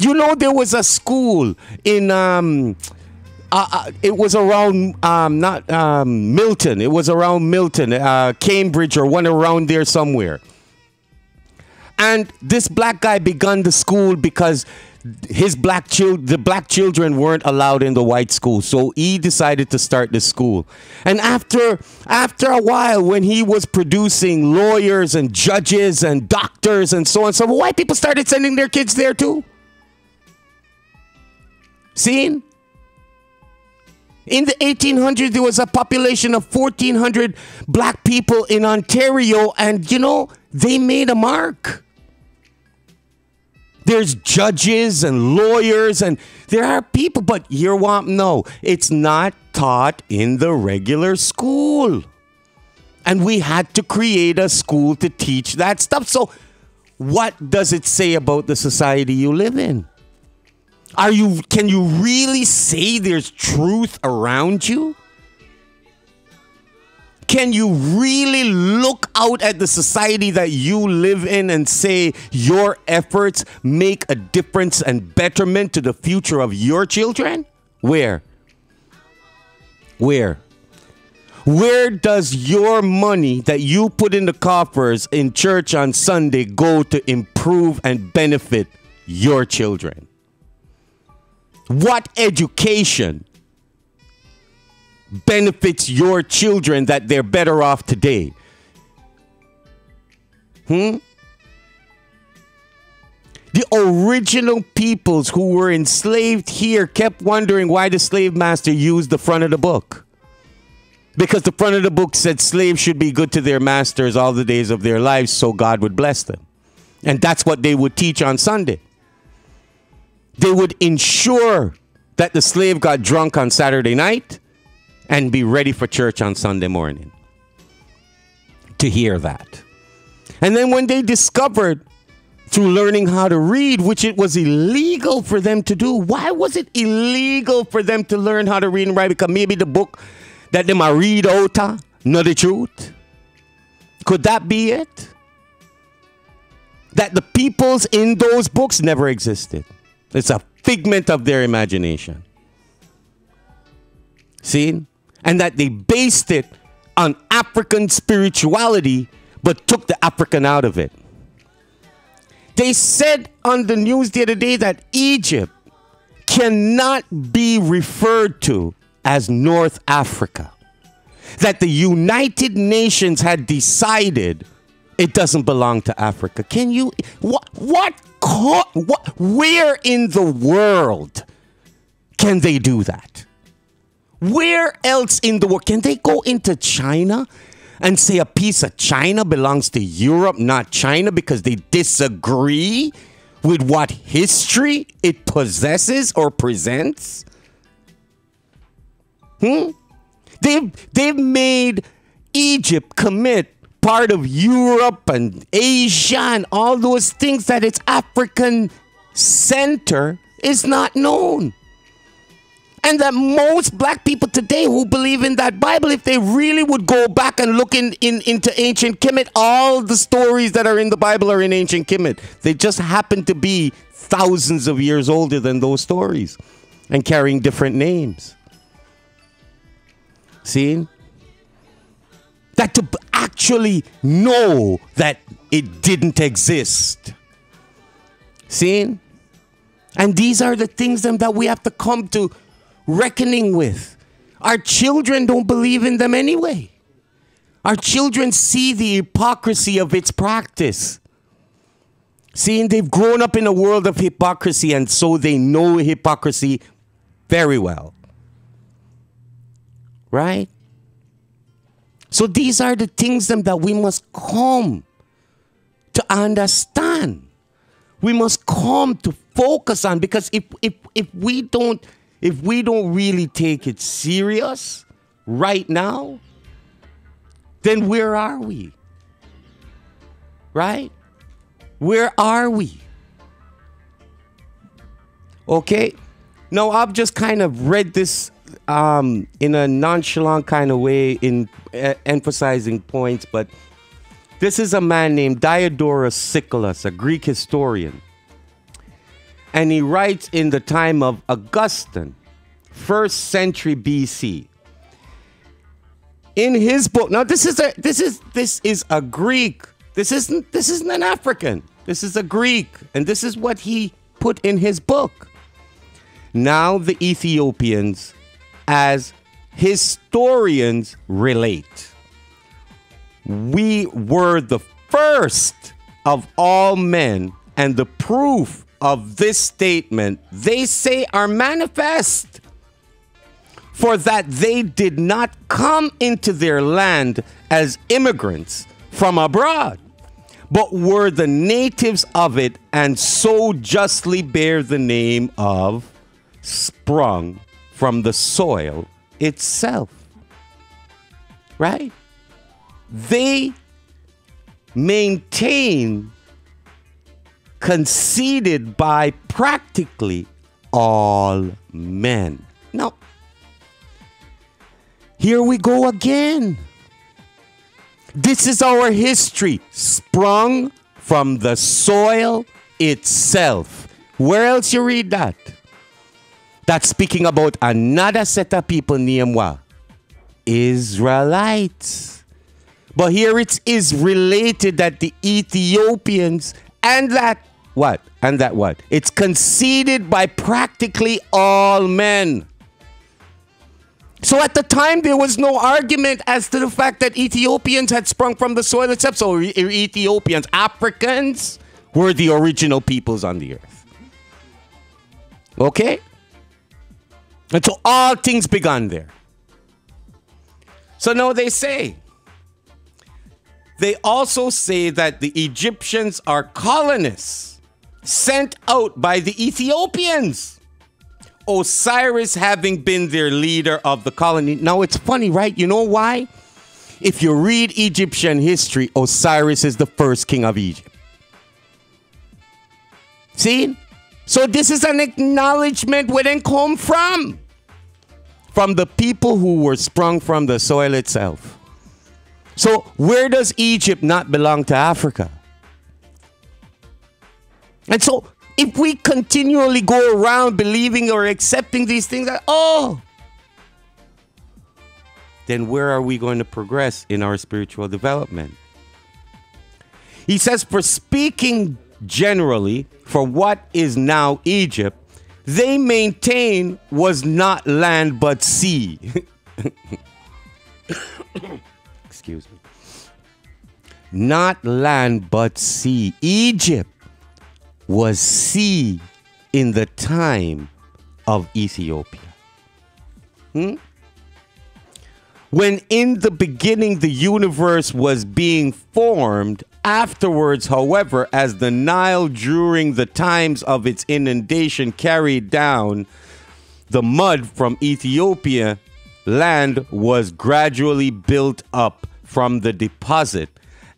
You know, there was a school in it was around not Milton. It was around Milton, Cambridge, or one around there somewhere. And this black guy begun the school because the black children weren't allowed in the white school. So he decided to start the school. And after a while, when he was producing lawyers and judges and doctors and so on, so white people started sending their kids there too. Seen? In the 1800s, there was a population of 1,400 black people in Ontario, and, you know, they made a mark. There's judges and lawyers, and there are people, but you want no, it's not taught in the regular school. And we had to create a school to teach that stuff. So what does it say about the society you live in? Can you really say there's truth around you? Can you really look out at the society that you live in and say your efforts make a difference and betterment to the future of your children? Where? Where does your money that you put in the coffers in church on Sunday go to improve and benefit your children? What education benefits your children that they're better off today? The original peoples who were enslaved here kept wondering why the slave master used the front of the book. Because the front of the book said slaves should be good to their masters all the days of their lives so God would bless them. And that's what they would teach on Sunday. They would ensure that the slave got drunk on Saturday night and be ready for church on Sunday morning to hear that. And then when they discovered through learning how to read, which it was illegal for them to do. Why was it illegal for them to learn how to read and write? Because maybe the book that they might read out, not the truth. Could that be it? That the peoples in those books never existed. It's a figment of their imagination. See? And that they based it on African spirituality, but took the African out of it. They said on the news the other day that Egypt cannot be referred to as North Africa. That the United Nations had decided it doesn't belong to Africa. Can you, where in the world can they do that? Where else in the world? Can they go into China and say a piece of China belongs to Europe, not China, because they disagree with what history it possesses or presents? They've made Egypt commit part of Europe and Asia and all those things that its African center is not known. And that most black people today who believe in that Bible, if they really would go back and look into ancient Kemet, all the stories that are in the Bible are in ancient Kemet. They just happen to be thousands of years older than those stories and carrying different names. See? That to actually know that it didn't exist. See? And these are the things that we have to come to reckoning with. Our children don't believe in them anyway. Our children see the hypocrisy of its practice. See, and they've grown up in a world of hypocrisy, and so they know hypocrisy very well. Right? So these are the things that we must come to understand. We must come to focus on, because if we don't really take it serious right now, then where are we? Right? Where are we? Okay. Now, I've just kind of read this in a nonchalant kind of way, in emphasizing points, but this is a man named Diodorus Siculus, a Greek historian. And he writes in the time of Augustine, 1st century BC. In his book, now this is a Greek. This isn't an African. This is a Greek, and this is what he put in his book. Now the Ethiopians, as historians relate, we were the first of all men, and the proof of this statement, they say, are manifest. For that they did not come into their land as immigrants from abroad, but were the natives of it, and so justly bear the name of sprung from the soil itself. Right? They maintain conceded by practically all men. Now, here we go again. This is our history, sprung from the soil itself. Where else you read that? That's speaking about another set of people named what? Israelites. But here it is related that the Ethiopians and that what? And that what? It's conceded by practically all men. So at the time, there was no argument as to the fact that Ethiopians had sprung from the soil itself. So Ethiopians, Africans, were the original peoples on the earth. Okay? And so all things began there. So now they also say that the Egyptians are colonists sent out by the Ethiopians. Osiris having been their leader of the colony. Now it's funny, right? You know why? If you read Egyptian history, Osiris is the first king of Egypt. See? So this is an acknowledgement where they come from. From the people who were sprung from the soil itself. So where does Egypt not belong to Africa? And so if we continually go around believing or accepting these things, then where are we going to progress in our spiritual development? He says, for speaking generally, for what is now Egypt, they maintain was not land but sea. Excuse me. Not land but sea. Egypt was sea in the time of Ethiopia. When in the beginning the universe was being formed, afterwards, however, as the Nile during the times of its inundation carried down the mud from Ethiopia, land was gradually built up from the deposit.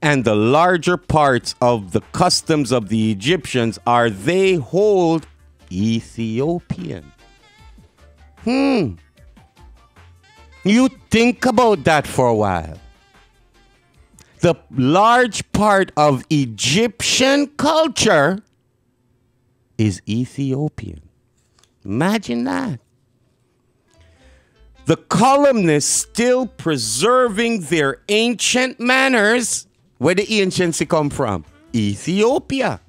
And the larger parts of the customs of the Egyptians are they hold Ethiopian. You think about that for a while. The large part of Egyptian culture is Ethiopian. Imagine that. The columnists still preserving their ancient manners. Where the ancients come from? Ethiopia.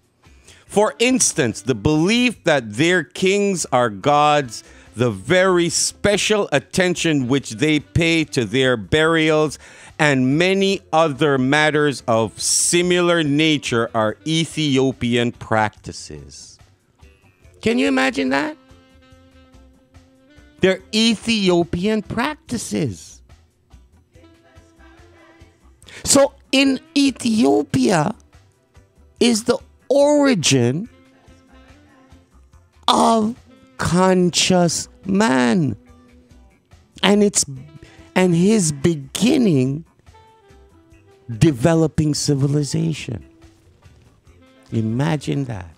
For instance, the belief that their kings are gods, the very special attention which they pay to their burials, and many other matters of similar nature are Ethiopian practices. Can you imagine that? They're Ethiopian practices. So in Ethiopia is the origin of conscious man. And his beginning developing civilization. Imagine that.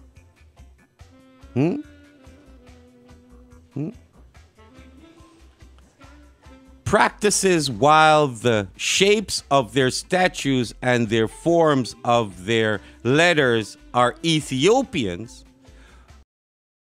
Practices while the shapes of their statues and their forms of their letters are Ethiopians,